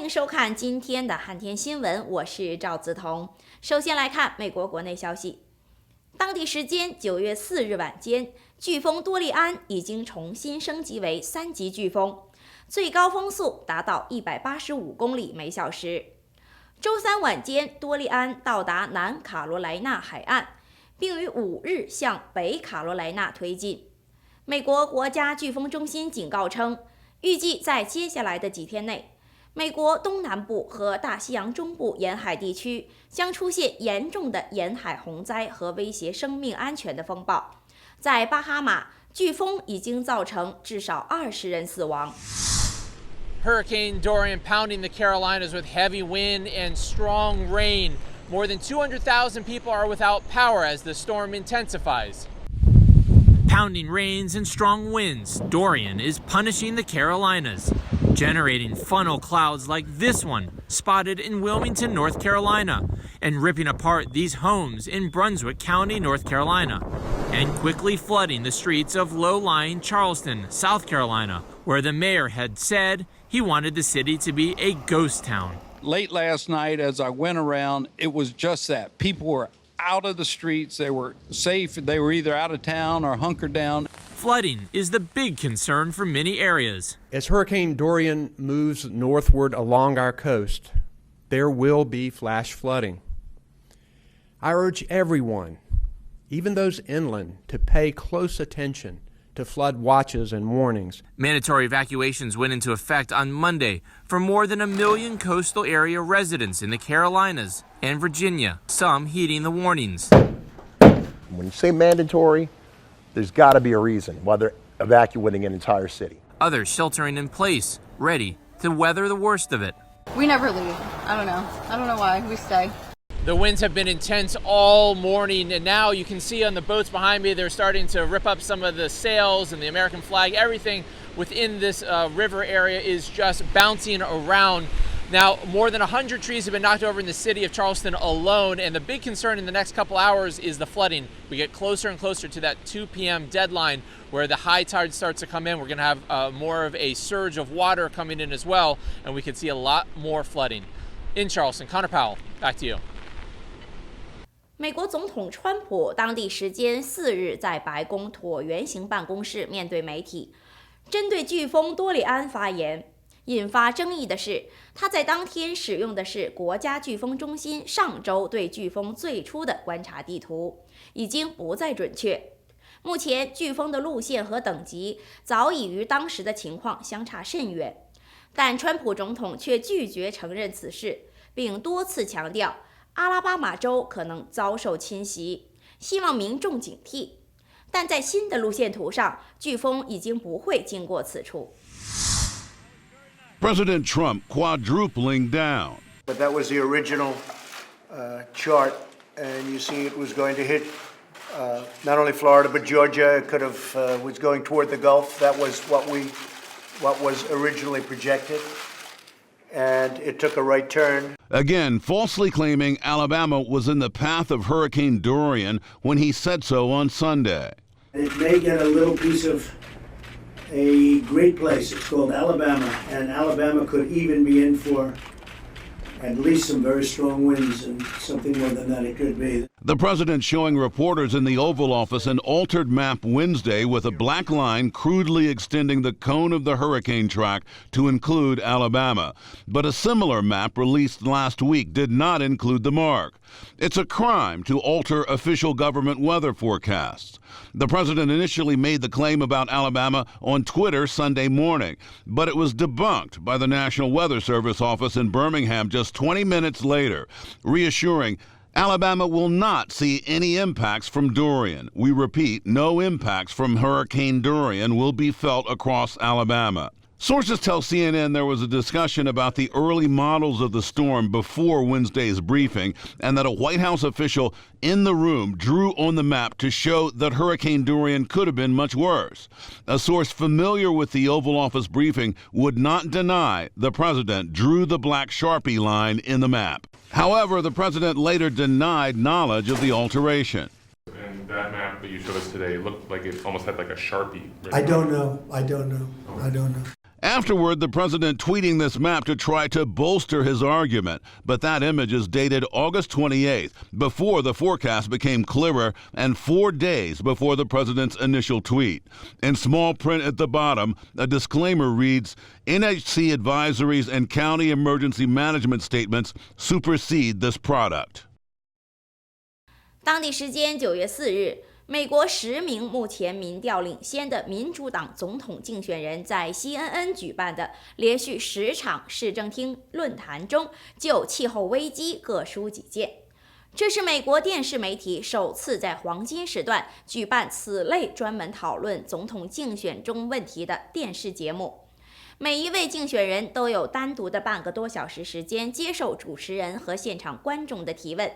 迎收看今天的汉天新闻，我是赵子彤。首先来看美国国内消息。当地时间9月4日晚间，飓风多利安已经重新升级为3级飓风，最高风速达到185公里每小时。周三晚间，多利安到达南卡罗来纳海岸，并于5日向北卡罗来纳推进。美国国家飓风中心警告称，预计在接下来的几天内，美国东南部和大西洋中部沿海地区将出现严重的沿海洪灾和威胁生命安全的风暴。在巴哈马，飓风已经造成至少20人死亡。Hurricane Dorian pounding the Carolinas with heavy wind and strong rain. More than 200,000 people are without power as the storm intensifies. Pounding rains and strong winds, Dorian is punishing the Carolinas, generating funnel clouds like this one spotted in Wilmington, North Carolina, and ripping apart these homes in Brunswick County, North Carolina, and quickly flooding the streets of low-lying Charleston, South Carolina, where the mayor had said he wanted the city to be a ghost town. Late last night, as I went around, it was just that. People were out of the streets. They were safe. They were either out of town or hunkered down. Flooding is the big concern for many areas. As Hurricane Dorian moves northward along our coast, there will be flash flooding. I urge everyone, even those inland, to pay close attention to flood watches and warnings. Mandatory evacuations went into effect on Monday for more than 1 million coastal area residents in the Carolinas and Virginia, some heeding the warnings. When you say mandatory, there's got to be a reason why they're evacuating an entire city. Others sheltering in place, ready to weather the worst of it. We never leave. I don't know why. We stay. The winds have been intense all morning, and now you can see on the boats behind me, they're starting to rip up some of the sails and the American flag. Everything within this river area is just bouncing around. Now, more than 100 trees have been knocked over in the city of Charleston alone, and the big concern in the next couple hours is the flooding. We get closer and closer to that 2 p.m. deadline where the high tide starts to come in. We're going to have more of a surge of water coming in as well, and we could see a lot more flooding. In Charleston, Connor Powell, back to you. 美国总统川普当地时间4日在白宫椭圆形办公室面对媒体，针对飓风多利安发言。引发争议的是，他在当天使用的是国家飓风中心上周对飓风最初的观察地图，已经不再准确。目前，飓风的路线和等级早已与当时的情况相差甚远，但川普总统却拒绝承认此事，并多次强调阿拉巴马州可能遭受侵袭，希望民众警惕。但在新的路线图上，飓风已经不会经过此处。President Trump quadrupling down. But that was the original chart, and you see it was going to hit not only Florida but Georgia. It could have was going toward the Gulf. That was what was originally projected, and it took a right turn. Again, falsely claiming Alabama was in the path of Hurricane Dorian when he said so on Sunday. It may get a little piece of a great place. It's called Alabama, and Alabama could even be in for at least some very strong winds, and something more than that it could be. The president showing reporters in the Oval Office an altered map Wednesday with a black line crudely extending the cone of the hurricane track to include Alabama. But a similar map released last week did not include the mark. It's a crime to alter official government weather forecasts. The president initially made the claim about Alabama on Twitter Sunday morning, but it was debunked by the National Weather Service office in Birmingham just 20 minutes later, reassuring Alabama will not see any impacts from Dorian. We repeat, no impacts from Hurricane Dorian will be felt across Alabama. Sources tell CNN there was a discussion about the early models of the storm before Wednesday's briefing, and that a White House official in the room drew on the map to show that Hurricane Dorian could have been much worse. A source familiar with the Oval Office briefing would not deny the president drew the black Sharpie line in the map. However, the president later denied knowledge of the alteration. And that map that you showed us today looked like it almost had like a Sharpie. I don't know. Afterward, the president tweeting this map to try to bolster his argument. But that image is dated August 28th, before the forecast became clearer and 4 days before the president's initial tweet. In small print at the bottom, a disclaimer reads, NHC advisories and county emergency management statements supersede this product. 当地时间9月4日，美国10名目前民调领先的民主党总统竞选人在 CNN 举办的连续10场市政厅论坛中，就气候危机各抒己见。这是美国电视媒体首次在黄金时段举办此类专门讨论总统竞选中问题的电视节目。每一位竞选人都有单独的半个多小时时间接受主持人和现场观众的提问。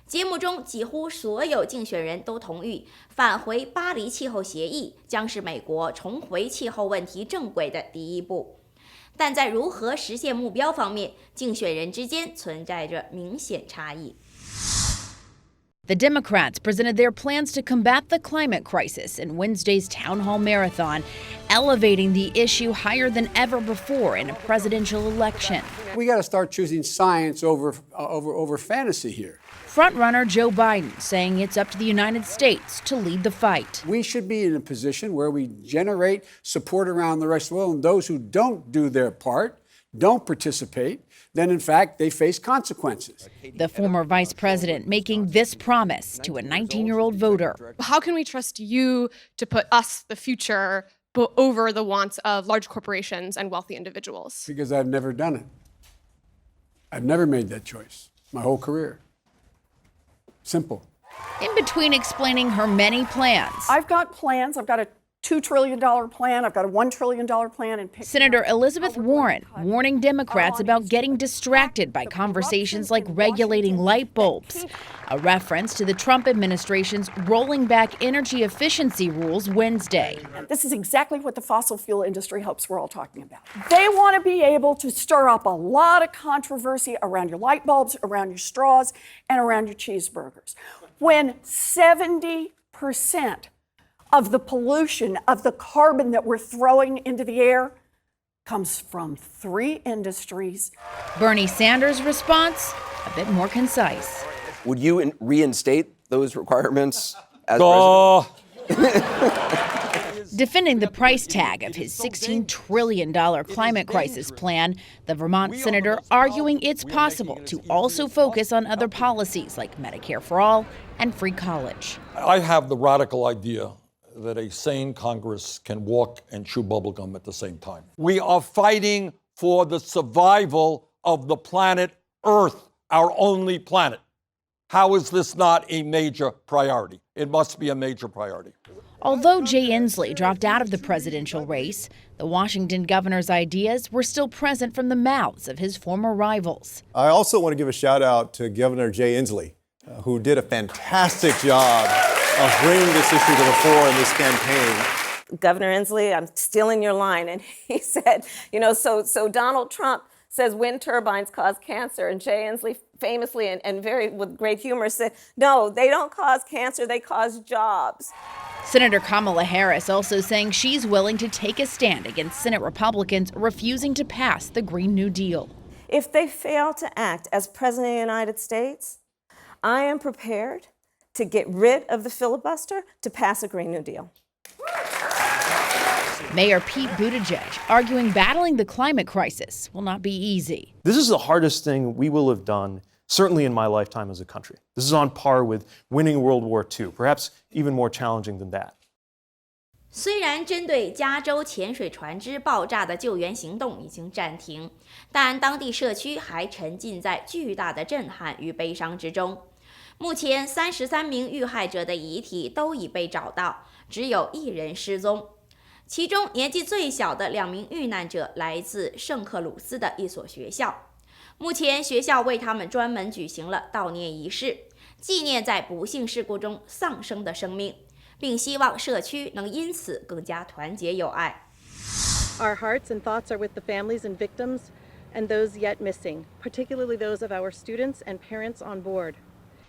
节目中几乎所有竞选人都同意返回巴黎气候协议将是美国重回气候问题正轨的第一步，但在如何实现目标方面，竞选人之间存在着明显差异。The Democrats presented their plans to combat the climate crisis in Wednesday's town hall marathon, elevating the issue higher than ever before in a presidential election. We got to start choosing science over fantasy here. Frontrunner Joe Biden saying it's up to the United States to lead the fight. We should be in a position where we generate support around the rest of the world, and those who don't do their part, don't participate, then in fact they face consequences. The former vice president making this promise to a 19-year-old voter. How can we trust you to put us, the future, over the wants of large corporations and wealthy individuals? Because I've never done it. I've never made that choice my whole career. Simple. In between explaining her many plans, I've got plans. I've got a $2 trillion plan. I've got a $1 trillion plan. And Senator Elizabeth Warren warning Democrats about getting distracted by conversations like regulating light bulbs, a reference to the Trump administration's rolling back energy efficiency rules Wednesday. This is exactly what the fossil fuel industry hopes we're all talking about. They want to be able to stir up a lot of controversy around your light bulbs, around your straws, and around your cheeseburgers. When 70% of the pollution, of the carbon that we're throwing into the air comes from 3 industries. Bernie Sanders' response, a bit more concise. Would you reinstate those requirements as president? Defending the price tag of his $16 trillion climate crisis plan, the Vermont senator arguing it's possible to also focus on other policies like Medicare for all and free college. I have the radical idea that a sane Congress can walk and chew bubblegum at the same time. We are fighting for the survival of the planet Earth, our only planet. How is this not a major priority? It must be a major priority. Although Jay Inslee dropped out of the presidential race, the Washington governor's ideas were still present from the mouths of his former rivals. I also want to give a shout out to Governor Jay Inslee, who did a fantastic job of bringing this issue to the fore in this campaign. Governor Inslee, I'm stealing your line. And he said, so Donald Trump says wind turbines cause cancer. And Jay Inslee famously and very with great humor said, no, they don't cause cancer, they cause jobs. Senator Kamala Harris also saying she's willing to take a stand against Senate Republicans refusing to pass the Green New Deal. If they fail to act as President of the United States, I am prepared to get rid of the filibuster to pass a Green New Deal. Mayor Pete Buttigieg arguing battling the climate crisis will not be easy. This is the hardest thing we will have done, certainly in my lifetime as a country. This is on par with winning World War II, perhaps even more challenging than that. 虽然针对加州潜水船只爆炸的救援行动已经暂停，但当地社区还沉浸在巨大的震撼与悲伤之中。目前33名遇害者的遗体都已被找到，只有1人失踪。其中年纪最小的2名遇难者来自圣克鲁斯的一所学校。目前学校为他们专门举行了悼念仪式，纪念在不幸事故中丧生的生命，并希望社区能因此更加团结友爱。Our hearts and thoughts are with the families and victims and those yet missing, particularly those of our students and parents on board.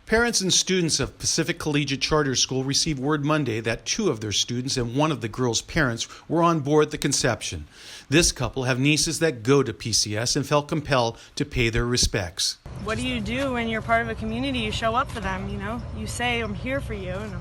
Parents and students of Pacific Collegiate Charter School received word Monday that 2 of their students and 1 of the girls' parents were on board the conception. This couple have nieces that go to PCS and felt compelled to pay their respects. What do you do when you're part of a community? You show up for them, you know? You say, I'm here for you, and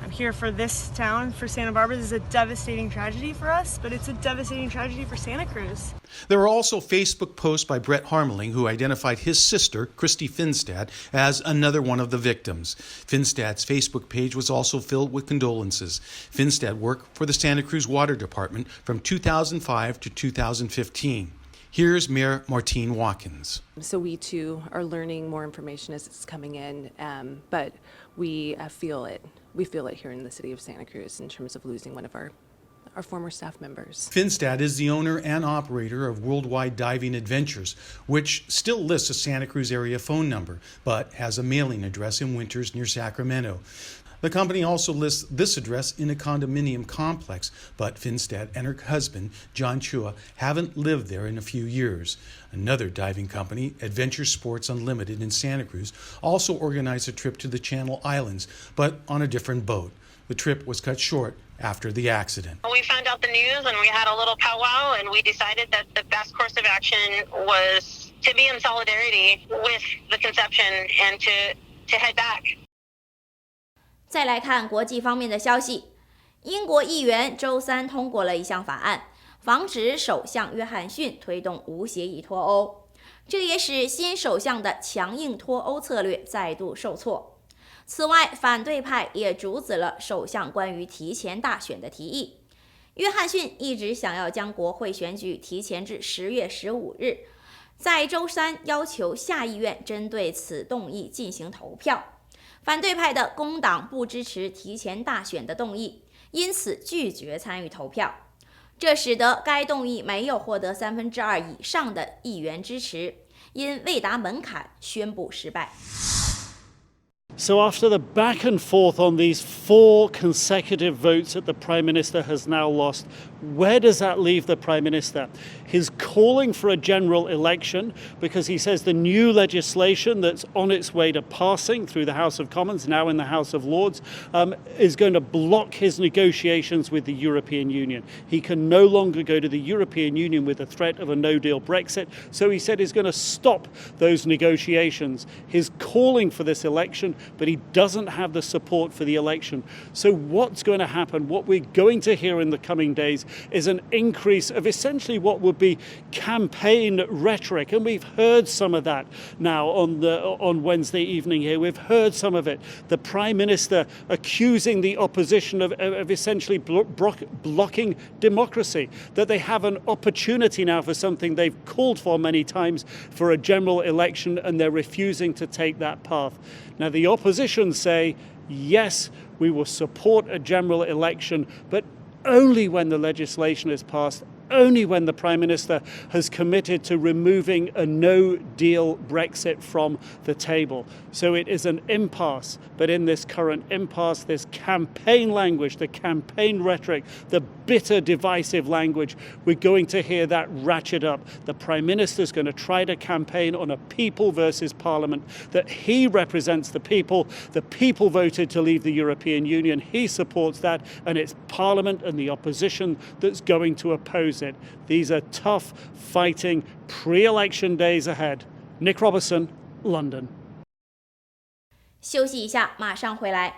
I'm here for this town, for Santa Barbara. This is a devastating tragedy for us, but it's a devastating tragedy for Santa Cruz. There were also Facebook posts by Brett Harmeling, who identified his sister, Christy Finstad, as another one of the victims. Finstad's Facebook page was also filled with condolences. Finstad worked for the Santa Cruz Water Department from 2005 to 2015. Here's Mayor Martine Watkins. So we too are learning more information as it's coming in, but we feel it. We feel it here in the city of Santa Cruz in terms of losing one of our former staff members. Finstad is the owner and operator of Worldwide Diving Adventures, which still lists a Santa Cruz area phone number, but has a mailing address in Winters near Sacramento. The company also lists this address in a condominium complex, but Finstad and her husband, John Chua, haven't lived there in a few years. Another diving company, Adventure Sports Unlimited in Santa Cruz, also organized a trip to the Channel Islands, but on a different boat. The trip was cut short after the accident. We found out the news and we had a little powwow, and we decided that the best course of action was to be in solidarity with the conception and to head back. 再来看国际方面的消息，英国议员周三通过了一项法案，防止首相约翰逊推动无协议脱欧，这也使新首相的强硬脱欧策略再度受挫。此外，反对派也阻止了首相关于提前大选的提议。约翰逊一直想要将国会选举提前至10月15日，在周三要求下议院针对此动议进行投票。反对派的工党不支持提前大选的动议，因此拒绝参与投票，这使得该动议没有获得2/3以上的议员支持，因未达门槛宣布失败。So after the back and forth on these 4 consecutive votes that the Prime Minister has now lost, where does that leave the Prime Minister? He's calling for a general election because he says the new legislation that's on its way to passing through the House of Commons, now in the House of Lords, is going to block his negotiations with the European Union. He can no longer go to the European Union with the threat of a no-deal Brexit, so he said he's going to stop those negotiations. He's calling for this election, but he doesn't have the support for the election. So what's going to happen? What we're going to hear in the coming days is an increase of essentially what would be campaign rhetoric, and we've heard some of that now on Wednesday evening here. We've heard some of it. The Prime Minister accusing the opposition of essentially blocking democracy, that they have an opportunity now for something they've called for many times, for a general election, and they're refusing to take that path. Now the opposition say, yes, we will support a general election, but only when the legislation is passed, only when the Prime Minister has committed to removing a no-deal Brexit from the table. So it is an impasse, but in this current impasse, this campaign language, the campaign rhetoric, the bitter, divisive language, we're going to hear that ratchet up. The Prime Minister is going to try to campaign on a people versus Parliament, that he represents the people voted to leave the European Union, he supports that, and it's Parliament and the opposition that's going to oppose it. These are tough, fighting, pre-election days ahead. Nick Robertson, London. 休息一下，马上回来。